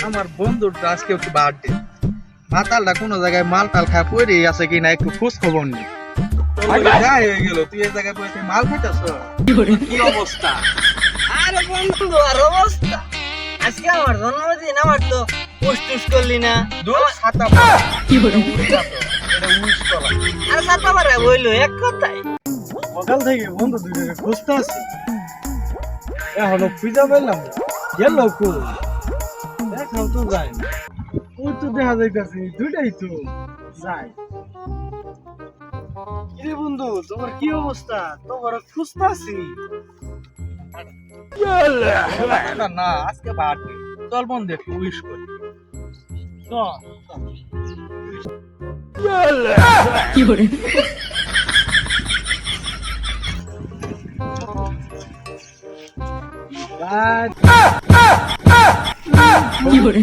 আমার বন্ধুর তো আজকে একটু বার্থডে, মাতালটা কোনো জায়গায় মাল টাল খায় পড়ে আছে কিনা একটু খোঁজ খবর নেই। যাই হয়ে গেল, তুই এই জায়গায় বসে মাল খাইতেছ, কি অবস্থা? আরে বন্ধু আর অবস্থা, আজকে আমার জন্মদিন, আমার তো পোস্ট টুস করলি না। দূর ছাতা কি বলি? এটা উইশ করা। আরে সাতা মারা বইলো এক কথাই। সকাল থেকে বন্ধু দুজনে খুঁজতে আছি, এখনো খুঁজে পেলাম না। গেল কই? দেখাও তো যায় না। ওই তো দেখা যাইতেছে দুইটাই তো যায়। কিরে বন্ধু, তোমার কি অবস্থা? তোমার খুঁজতে আছি। না আজকে বার্থডে, চল বন্ধু একটু উইশ করি। চল কি বলে? কি বলে?